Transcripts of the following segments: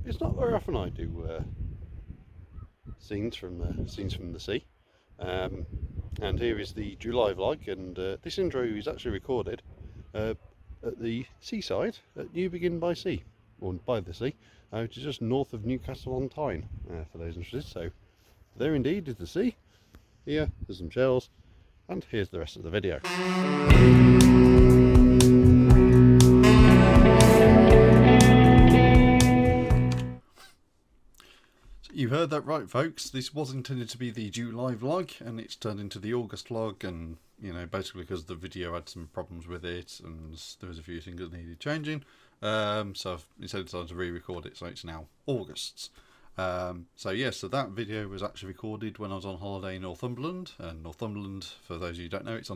It's not very often I do scenes from the sea, um, and here is the July vlog. And this intro is actually recorded at the seaside at Newbegin by Sea, or by the sea, which is just north of Newcastle on Tyne. For those interested, so there indeed is the sea. Here, there's some shells, and here's the rest of the video. You heard that right, folks. This was intended to be the July vlog, and it's turned into the August vlog. And you know, basically because the video had some problems with it, and there was a few things that needed changing. So I've instead decided to re-record it, so it's now August. So that video was actually recorded when I was on holiday in Northumberland. And Northumberland, for those of you who don't know, it's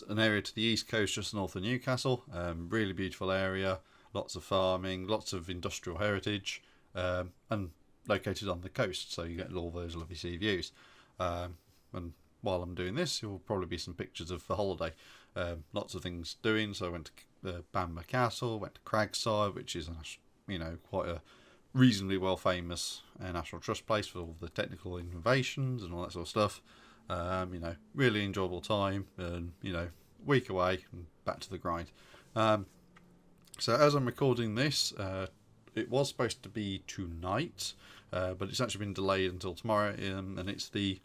an area to the east coast, just north of Newcastle. Really beautiful area, lots of farming, lots of industrial heritage, and located on the coast, so you get all those lovely sea views. And while I'm doing this, there will probably be some pictures of the holiday. Lots of things doing. So I went to Bamber Castle, went to Cragside, which is quite a reasonably well famous National Trust place for all the technical innovations and all that sort of stuff. Really enjoyable time, and week away and back to the grind. So as I'm recording this, it was supposed to be tonight, but it's actually been delayed until tomorrow, and it's the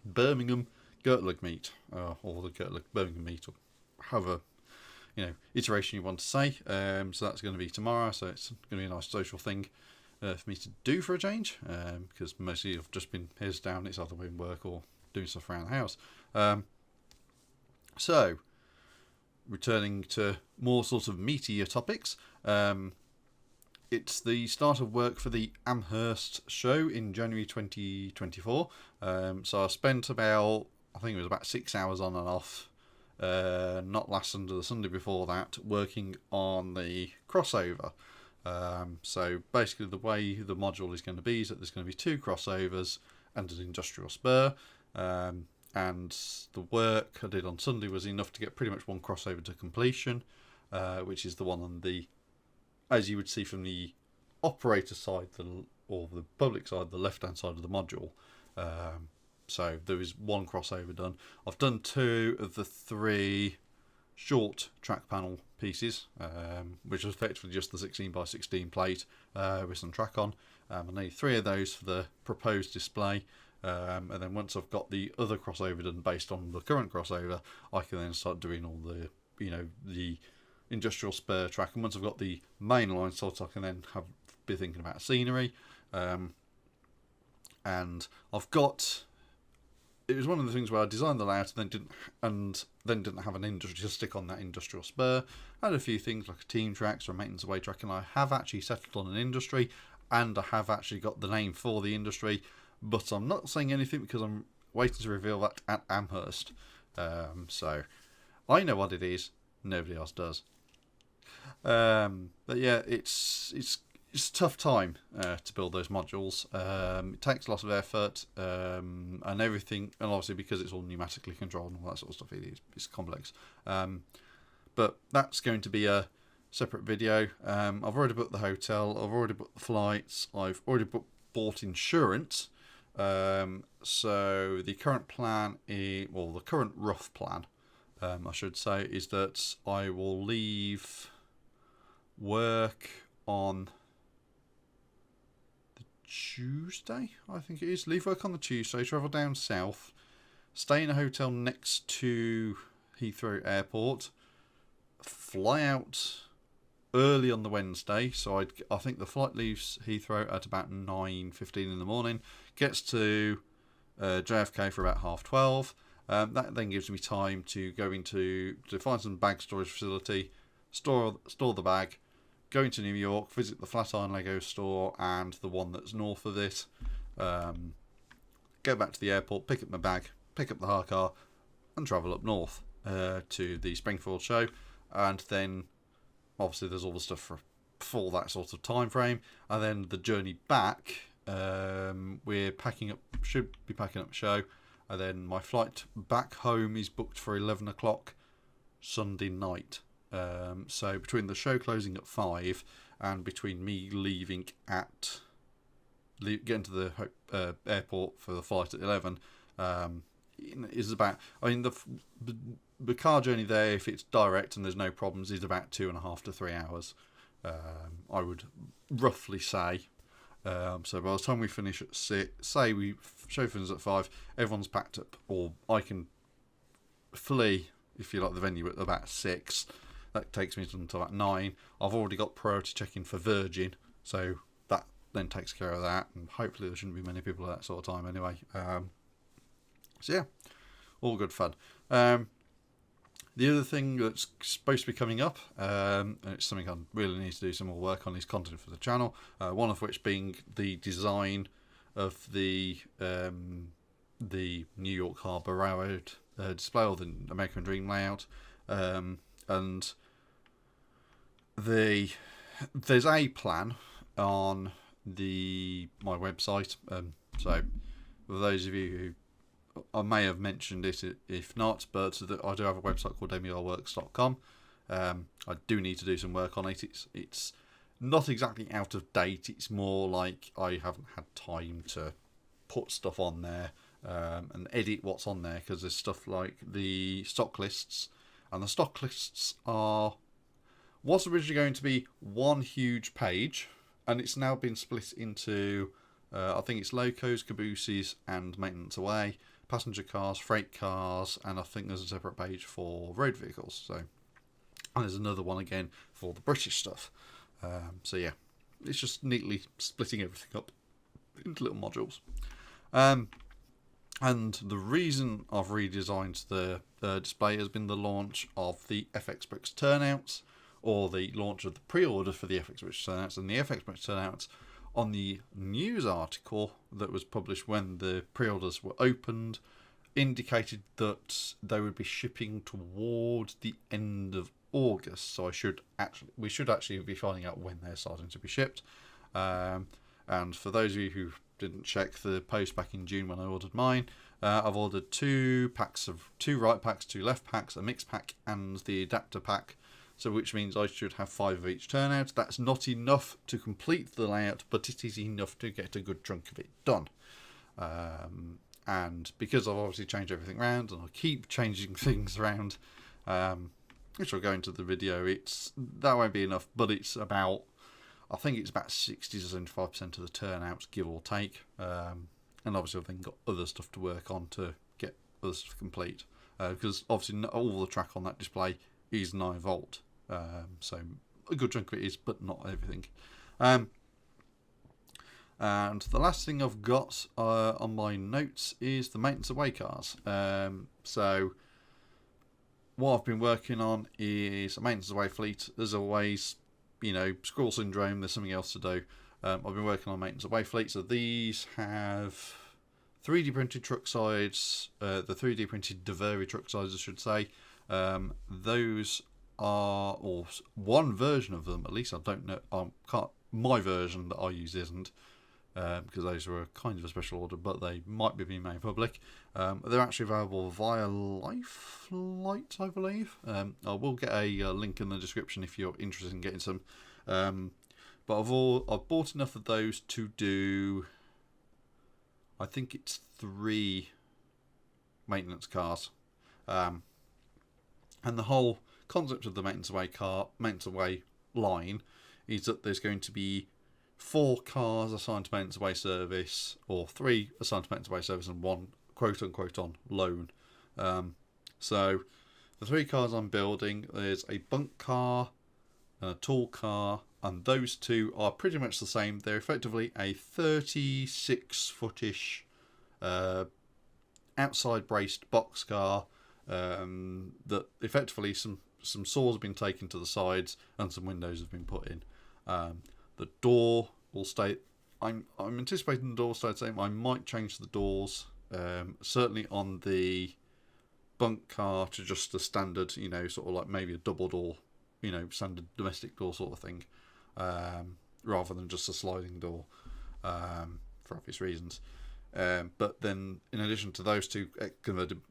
Birmingham Gertleg meet, or the Gertleg Birmingham meet, or however iteration you want to say. So that's going to be tomorrow, so it's going to be a nice social thing for me to do for a change, because mostly I've just been heads down. It's either in work or doing stuff around the house. So returning to more sort of meatier topics, it's the start of work for the Amherst show in January 2024. So I spent about 6 hours on and off, not last Sunday, the Sunday before that, working on the crossover. So basically the way the module is going to be is that there's going to be 2 crossovers and an industrial spur. And the work I did on Sunday was enough to get pretty much one crossover to completion, which is the one on the, as you would see from the operator side, or the public side, the left-hand side of the module. So there is one crossover done. I've done 2 of the 3 short track panel pieces, which is effectively just the 16x16 plate with some track on. I need 3 of those for the proposed display. And then once I've got the other crossover done based on the current crossover, I can then start doing all the, the industrial spur track. And once I've got the main line sorted, I can then be thinking about scenery. And I've got, it was one of the things where I designed the layout and then didn't have an industrial stick on that industrial spur. I had a few things like a team tracks or a maintenance away track, and I have actually settled on an industry, and I have actually got the name for the industry, but I'm not saying anything because I'm waiting to reveal that at Amherst. So I know what it is, nobody else does. But yeah, it's a tough time to build those modules. It takes a lot of effort, and everything, and obviously because it's all pneumatically controlled and all that sort of stuff, it's complex. But that's going to be a separate video. I've already booked the hotel, I've already booked the flights, I've already bought insurance. So the current plan is, well, the current rough plan, I should say, is that I will leave work on the Tuesday, I think it is. Leave work on the Tuesday, travel down south, stay in a hotel next to Heathrow Airport, fly out early on the Wednesday. So I think the flight leaves Heathrow at about 9:15 in the morning, gets to JFK for about 12:30. That then gives me time to go to find some bag storage facility, store the bag, go into New York, visit the Flatiron Lego store and the one that's north of it, go back to the airport, pick up my bag, pick up the hire car, and travel up north to the Springfield show. And then obviously there's all the stuff for that sort of time frame. And then the journey back, should be packing up the show. And then my flight back home is booked for 11 o'clock Sunday night. So between the show closing at 5 and between me leaving at getting to the airport for the flight at 11 is about, I mean, the car journey there, if it's direct and there's no problems, is about 2.5 to 3 hours, I would roughly say. So by the time we finish at 6, say we show things at 5, everyone's packed up, or I can flee, if you like, the venue at about 6. That takes me until about 9. I've already got priority checking for Virgin, so that then takes care of that, and hopefully there shouldn't be many people at that sort of time anyway. So yeah, all good fun. The other thing that's supposed to be coming up, and it's something I really need to do some more work on, is content for the channel. One of which being the design of the New York Harbour Railroad display, or the American Dream layout, and there's a plan on my website. So for those of you who, I may have mentioned it if not, but I do have a website called mrworks.com. I do need to do some work on it. It's not exactly out of date. It's more like I haven't had time to put stuff on there and edit what's on there, because there's stuff like the stock lists, and the stock lists was originally going to be one huge page, and it's now been split into I think it's locos, cabooses, and maintenance away, passenger cars, freight cars, and I think there's a separate page for road vehicles. So, and there's another one again for the British stuff. So yeah, it's just neatly splitting everything up into little modules. And the reason I've redesigned the display has been the launch of the FX Bricks turnouts, or the launch of the pre-order for the FX Bricks turnouts, and the FX Bricks turnouts, on the news article that was published when the pre-orders were opened, indicated that they would be shipping towards the end of August. So we should actually be finding out when they're starting to be shipped. And for those of you who didn't check the post back in June when I ordered mine, I've ordered 2 right packs, 2 left packs, a mix pack, and the adapter pack. So which means I should have 5 of each turnout. That's not enough to complete the layout, but it is enough to get a good chunk of it done. And because I've obviously changed everything around, and I keep changing things around, which I'll go into the video, that won't be enough, but it's about, I think it's about 60 to 75% of the turnouts, give or take. And obviously I've then got other stuff to work on to get other stuff complete. Because obviously not all the track on that display is 9 volt. So a good chunk of it is, but not everything. And the last thing I've got on my notes is the maintenance away cars. So what I've been working on is a maintenance away fleet. As always, squirrel syndrome, there's something else to do. I've been working on maintenance away fleet. So these have 3D printed truck sides, the 3D printed Deveri truck sides, I should say. Those are, or one version of them at least, I don't know, my version that I use isn't, because those were kind of a special order, but they might be being made public. They're actually available via Lifelight, I believe. I will get a link in the description if you're interested in getting some. But I've bought enough of those to do, I think it's 3 maintenance cars. And the whole concept of the maintenance away line is that there's going to be 4 cars assigned to maintenance away service, or 3 assigned to maintenance away service, and 1 quote unquote on loan. So the 3 cars I'm building, there's a bunk car and a tool car, and those 2 are pretty much the same. They're effectively a 36-footish outside braced box car. That effectively some saws have been taken to the sides and some windows have been put in. The door will stay. I'm anticipating the door will stay the same. I might change the doors, certainly on the bunk car, to just a standard, sort of like maybe a double door, standard domestic door sort of thing, rather than just a sliding door, for obvious reasons. But then, in addition to those 2 converted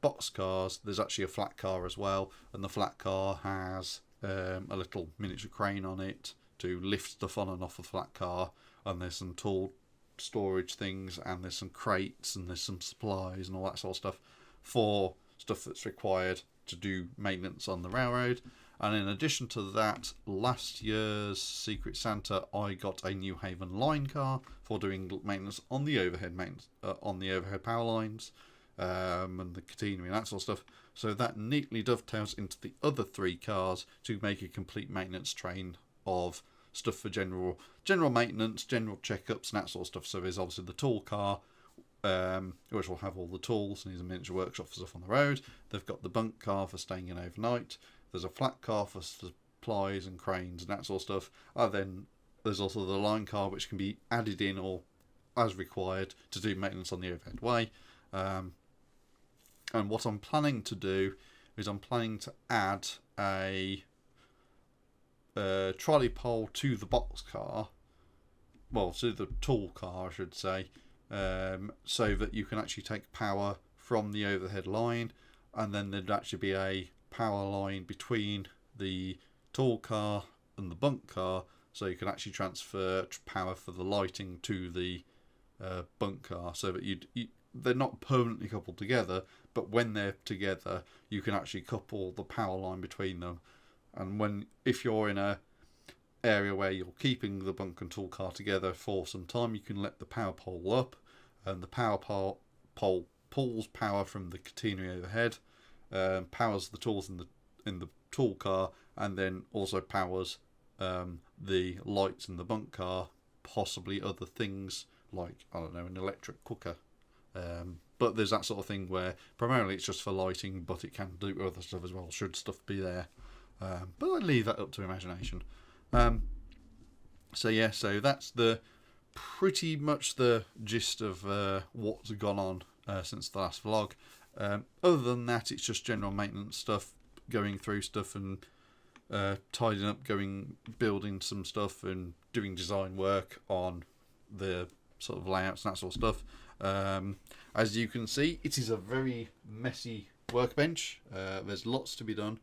box cars, there's actually a flat car as well, and the flat car has a little miniature crane on it to lift stuff on and off a flat car, and there's some tool storage things, and there's some crates, and there's some supplies and all that sort of stuff for stuff that's required to do maintenance on the railroad. And in addition to that, last year's Secret Santa, I got a New Haven line car for doing maintenance on the overhead power lines, and the catenary and that sort of stuff. So that neatly dovetails into the other 3 cars to make a complete maintenance train of stuff for general maintenance, general checkups and that sort of stuff. So there's obviously the tool car, which will have all the tools and is a miniature workshop for stuff on the road. They've got the bunk car for staying in overnight. There's a flat car for supplies and cranes and that sort of stuff. And then there's also the line car, which can be added in or as required to do maintenance on the overhead way. And what I'm planning to do is I'm planning to add a trolley pole to the box car, well, to the tool car I should say, so that you can actually take power from the overhead line, and then there'd actually be a power line between the tool car and the bunk car, so you can actually transfer power for the lighting to the bunk car, so that they're not permanently coupled together, but when they're together you can actually couple the power line between them. And if you're in a area where you're keeping the bunk and tool car together for some time, you can let the power pole up, and the power pole pulls power from the catenary overhead, powers the tools in the tool car, and then also powers the lights in the bunk car, possibly other things like, I don't know, an electric cooker. But there's that sort of thing where primarily it's just for lighting, but it can do other stuff as well, should stuff be there. But I leave that up to imagination. So that's pretty much the gist of what's gone on since the last vlog. Other than that, it's just general maintenance stuff, going through stuff and tidying up, building some stuff and doing design work on the sort of layouts and that sort of stuff. As you can see, it is a very messy workbench. There's lots to be done,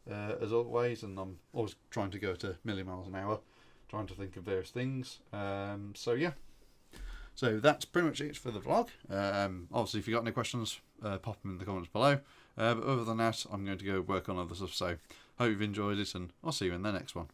as always, and I'm always trying to go to a million miles an hour, trying to think of various things. So that's pretty much it for the vlog. Obviously, if you've got any questions, pop them in the comments below. But other than that, I'm going to go work on other stuff. So hope you've enjoyed it, and I'll see you in the next one.